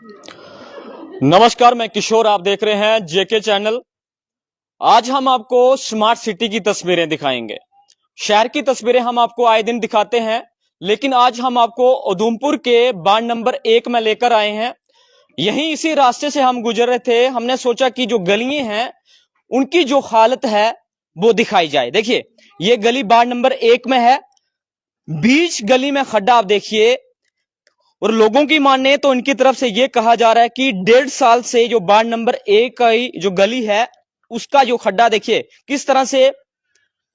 नमस्कार, मैं किशोर, आप देख रहे हैं जेके चैनल। आज हम आपको स्मार्ट सिटी की तस्वीरें दिखाएंगे। शहर की तस्वीरें हम आपको आए दिन दिखाते हैं, लेकिन आज हम आपको उधमपुर के वार्ड नंबर 1 में लेकर आए हैं। यहीं इसी रास्ते से हम गुजर रहे थे, हमने सोचा कि जो गलियां हैं उनकी जो हालत है वो दिखाई जाए। देखिए, ये गली वार्ड नंबर 1 में है। बीच गली में खड्डा आप देखिए, और लोगों की माने तो इनकी तरफ से यह कहा जा रहा है कि 1.5 साल से जो वार्ड नंबर 1 का जो गली है उसका जो खड्डा देखिए किस तरह से,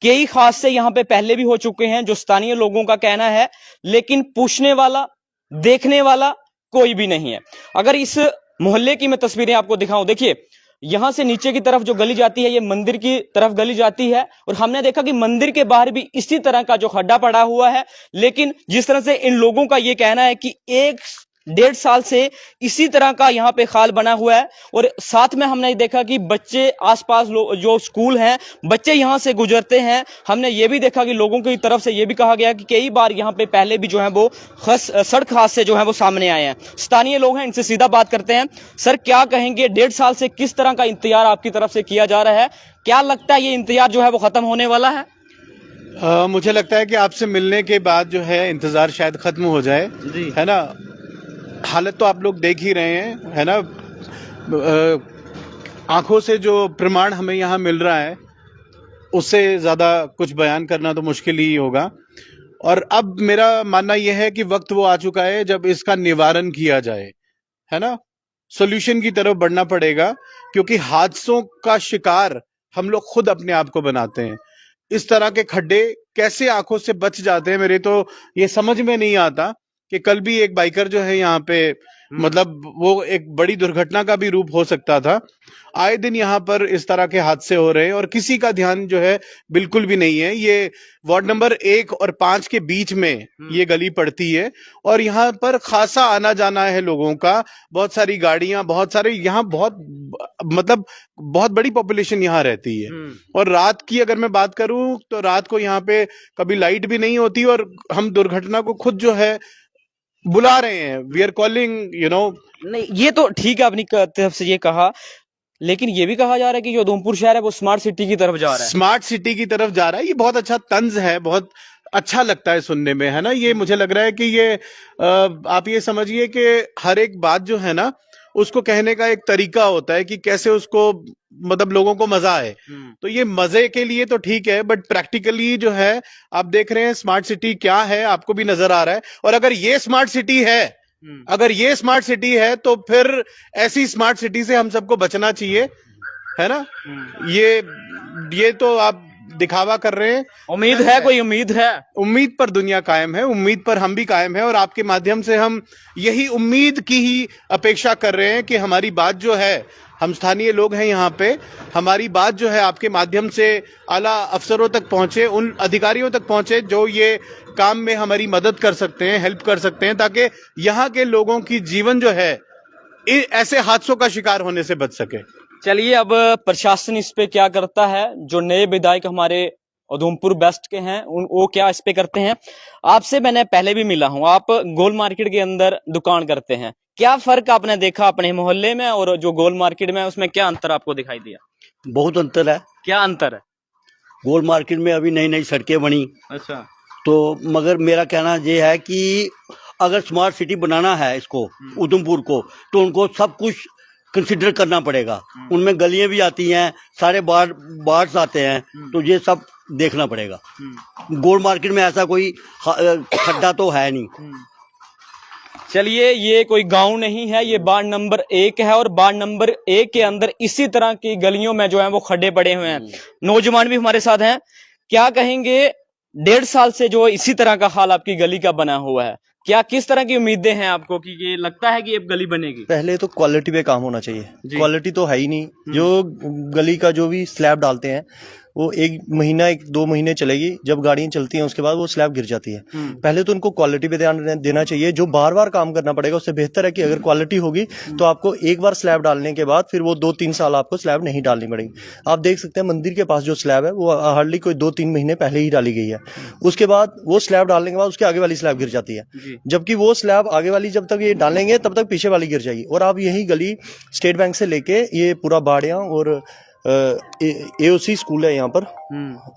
कई हादसे यहां पे पहले भी हो चुके हैं जो स्थानीय लोगों का कहना है, लेकिन पूछने वाला, देखने वाला कोई भी नहीं है। अगर इस मोहल्ले की मैं तस्वीरें आपको दिखाऊं, देखिए यहां से नीचे की तरफ जो गली जाती है ये मंदिर की तरफ गली जाती है, और हमने देखा कि मंदिर के बाहर भी इसी तरह का जो खड्डा पड़ा हुआ है। लेकिन जिस तरह से इन लोगों का ये कहना है कि 1.5 साल से इसी तरह का यहाँ पे खाल बना हुआ है, और साथ में हमने देखा कि बच्चे आसपास जो स्कूल हैं, बच्चे यहाँ से गुजरते हैं। हमने ये भी देखा कि लोगों की तरफ से ये भी कहा गया कि कई बार यहाँ पे पहले भी जो है वो सड़क हादसे जो है वो सामने आए हैं। स्थानीय लोग हैं, इनसे सीधा बात करते हैं। सर, क्या कहेंगे, 1.5 साल से किस तरह का इंतजार आपकी तरफ से किया जा रहा है? क्या लगता है ये इंतजार जो है वो खत्म होने वाला है? मुझे लगता है कि आपसे मिलने के बाद जो है इंतजार शायद खत्म हो जाए जी। है ना। हालत तो आप लोग देख ही रहे हैं, है ना। आंखों से जो प्रमाण हमें यहाँ मिल रहा है उससे ज़्यादा कुछ बयान करना तो मुश्किल ही होगा। और अब मेरा मानना यह है कि वक्त वो आ चुका है जब इसका निवारण किया जाए, है ना। सॉल्यूशन की तरफ बढ़ना पड़ेगा, क्योंकि हादसों का शिकार हम लोग खुद अपने आप को बनाते हैं। इस तरह के खड्डे कैसे आंखों से बच जाते हैं, मेरे तो ये समझ में नहीं आता कि कल भी एक बाइकर जो है यहाँ पे, मतलब वो एक बड़ी दुर्घटना का भी रूप हो सकता था। आए दिन यहाँ पर इस तरह के हादसे हो रहे हैं और किसी का ध्यान जो है बिल्कुल भी नहीं है। ये वार्ड नंबर 1 और 5 के बीच में ये गली पड़ती है, और यहाँ पर खासा आना जाना है लोगों का। बहुत सारी गाड़ियां, बहुत सारे यहाँ, मतलब बहुत बड़ी पॉपुलेशन यहाँ रहती है। और रात की अगर मैं बात करूं तो रात को यहाँ पे कभी लाइट भी नहीं होती, और हम दुर्घटना को खुद जो है बुला रहे हैं। वी आर कॉलिंग, नहीं, ये तो ठीक है, अपनी तरफ से ये कहा, लेकिन ये भी कहा जा रहा है कि जो उधमपुर शहर है वो स्मार्ट सिटी की तरफ जा रहा है। स्मार्ट सिटी की तरफ जा रहा है। ये बहुत अच्छा तंज है, बहुत अच्छा लगता है सुनने में, है ना। ये मुझे लग रहा है कि ये आप ये समझिए कि हर एक बात जो है ना उसको कहने का एक तरीका होता है कि कैसे उसको, मतलब लोगों को मजा आए। तो ये मजे के लिए तो ठीक है, बट प्रैक्टिकली जो है आप देख रहे हैं स्मार्ट सिटी क्या है, आपको भी नजर आ रहा है। और अगर ये स्मार्ट सिटी है, अगर ये स्मार्ट सिटी है, तो फिर ऐसी स्मार्ट सिटी से हम सबको बचना चाहिए, है ना। ये तो आप दिखावा कर रहे हैं। उम्मीद है, कोई उम्मीद है? उम्मीद पर दुनिया कायम है, उम्मीद पर हम भी कायम है, और आपके माध्यम से हम यही उम्मीद की ही अपेक्षा कर रहे हैं कि हमारी बात जो है, हम स्थानीय लोग हैं यहाँ पे, हमारी बात जो है आपके माध्यम से आला अफसरों तक पहुंचे, उन अधिकारियों तक पहुंचे जो ये काम में हमारी मदद कर सकते हैं, हेल्प कर सकते हैं, ताकि यहाँ के लोगों की जीवन जो है ऐसे हादसों का शिकार होने से बच सके। चलिए, अब प्रशासन इस पे क्या करता है, जो नए विधायक हमारे उधमपुर वेस्ट के हैं वो क्या इस पे करते हैं। आपसे मैंने पहले भी मिला हूं, आप गोल मार्केट के अंदर दुकान करते हैं। क्या फर्क आपने देखा अपने मोहल्ले में और जो गोल मार्केट में, उसमें क्या अंतर आपको दिखाई दिया? बहुत अंतर है। क्या अंतर है? गोल मार्केट में अभी नई नई सड़कें बनी, अच्छा, तो मगर मेरा कहना ये है कि अगर स्मार्ट सिटी बनाना है इसको, उधमपुर को, तो उनको सब कुछ कंसिडर करना पड़ेगा। उनमें गलियां भी आती हैं, सारे बार्स आते हैं, तो ये सब देखना पड़ेगा। गोल मार्केट में ऐसा कोई खड्डा तो है नहीं। चलिए, ये कोई गांव नहीं है, ये वार्ड नंबर 1 है, और वार्ड नंबर 1 के अंदर इसी तरह की गलियों में जो है वो खड्डे पड़े हुए हैं। नौजवान भी हमारे साथ हैं। क्या कहेंगे, 1.5 साल से जो इसी तरह का हाल आपकी गली का बना हुआ है, क्या किस तरह की उम्मीदें हैं आपको कि ये लगता है कि ये गली बनेगी? पहले तो क्वालिटी पे काम होना चाहिए। क्वालिटी तो है ही नहीं। जो गली का जो भी स्लैब डालते हैं वो 1 महीना 1-2 महीने चलेगी, जब गाड़ियाँ चलती हैं उसके बाद वो स्लैब गिर जाती है। पहले तो उनको क्वालिटी पे ध्यान देना चाहिए, जो बार बार काम करना पड़ेगा। उससे बेहतर है कि अगर क्वालिटी होगी तो आपको एक बार स्लैब डालने के बाद फिर वो 2-3 साल आपको स्लैब नहीं डालनी पड़ेगी। आप देख सकते हैं मंदिर के पास जो स्लैब है वो हार्डली कोई 2-3 महीने पहले ही डाली गई है। उसके बाद वो स्लैब डालने के बाद उसके आगे वाली स्लैब गिर जाती है, जबकि वो स्लैब आगे वाली जब तक ये डालेंगे तब तक पीछे वाली गिर जाएगी। और आप यही गली स्टेट बैंक से लेके ये पूरा बाड़ियाँ और AOC स्कूल है यहाँ पर,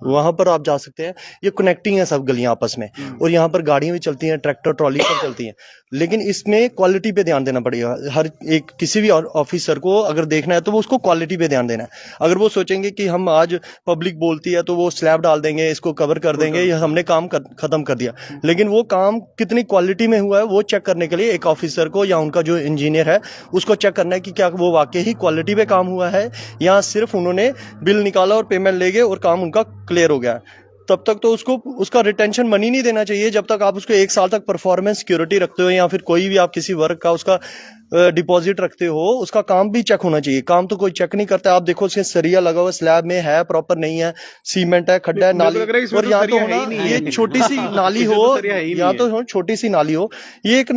वहां पर आप जा सकते हैं। ये कनेक्टिंग है सब गलियां आपस में, और यहाँ पर गाड़ियां भी चलती हैं, ट्रैक्टर ट्रॉली पर चलती हैं। लेकिन इसमें क्वालिटी पे ध्यान देना पड़ेगा। हर एक किसी भी ऑफिसर को अगर देखना है तो वो उसको क्वालिटी पे ध्यान देना है। अगर वो सोचेंगे कि हम आज पब्लिक बोलती है तो वो स्लैब डाल देंगे, इसको कवर कर देंगे, ये हमने काम खत्म कर दिया, लेकिन वो काम कितनी क्वालिटी में हुआ है वो चेक करने के लिए एक ऑफिसर को या उनका जो इंजीनियर है उसको चेक करना है कि क्या वो वाकई ही क्वालिटी पे काम हुआ है या सिर्फ उन्होंने बिल निकाला और पेमेंट ले गए और काम उनका क्लियर हो गया। तब तक तो उसको उसका रिटेंशन मनी नहीं देना चाहिए जब तक आप उसको 1 साल तक परफॉर्मेंस सिक्योरिटी रखते हो, या फिर कोई भी आप किसी वर्क का उसका डिपॉजिट रखते हो, उसका काम भी चेक होना चाहिए। काम तो कोई चेक नहीं करता। आप देखो उसके सरिया लगा हुआ स्लैब में है, प्रॉपर नहीं है, सीमेंट है, खड्डा है, नाली, और यहाँ तो होना ये छोटी सी नाली हो या तो छोटी सी नाली हो, ये एक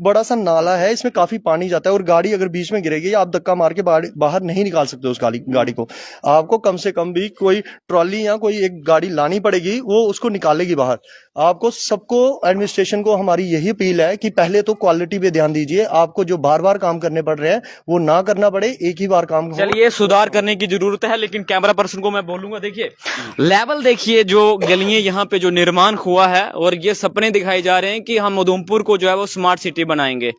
बड़ा सा नाला है, इसमें काफी पानी जाता है और गाड़ी अगर बीच में गिरेगी आप धक्का मार के बाहर नहीं निकाल सकते उस गाड़ी को। आपको कम से कम भी कोई ट्रॉली या कोई एक गाड़ी लानी पड़ेगी, वो उसको निकालेगी बाहर। आपको सबको एडमिनिस्ट्रेशन को हमारी यही अपील है कि पहले तो क्वालिटी पे ध्यान दीजिए। आपको जो बार बार काम करने पड़ रहे हैं वो ना करना पड़े, एक ही बार काम हो। चलिए, सुधार करने की जरूरत है, लेकिन कैमरा पर्सन को मैं बोलूंगा, देखिए लेवल देखिए जो गलियां यहाँ पे जो निर्माण हुआ है, और ये सपने दिखाए जा रहे हैं कि हम उधमपुर को जो है वो स्मार्ट सिटी बनाएंगे।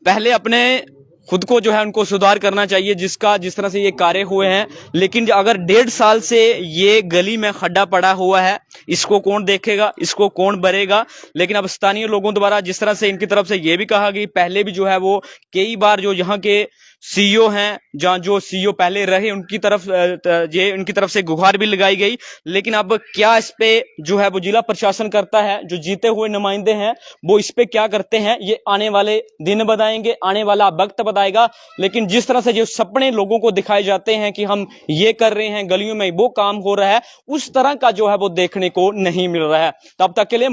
पहले अपने खुद को जो है उनको सुधार करना चाहिए, जिस तरह से ये कार्य हुए हैं। लेकिन अगर 1.5 साल से ये गली में खड्डा पड़ा हुआ है, इसको कौन देखेगा, इसको कौन भरेगा? लेकिन अब स्थानीय लोगों द्वारा जिस तरह से इनकी तरफ से ये भी कहा कि पहले भी जो है वो कई बार जो यहाँ के CEO हैं, जहाँ जो CEO पहले रहे उनकी तरफ से गुहार भी लगाई गई। लेकिन अब क्या इस पे जो है वो जिला प्रशासन करता है, जो जीते हुए नुमाइंदे हैं वो इस पे क्या करते हैं, ये आने वाले दिन बताएंगे, आने वाला वक्त बताएगा। लेकिन जिस तरह से जो सपने लोगों को दिखाए जाते हैं कि हम ये कर रहे हैं, गलियों में वो काम हो रहा है, उस तरह का जो है वो देखने को नहीं मिल रहा है। तब तक के लिए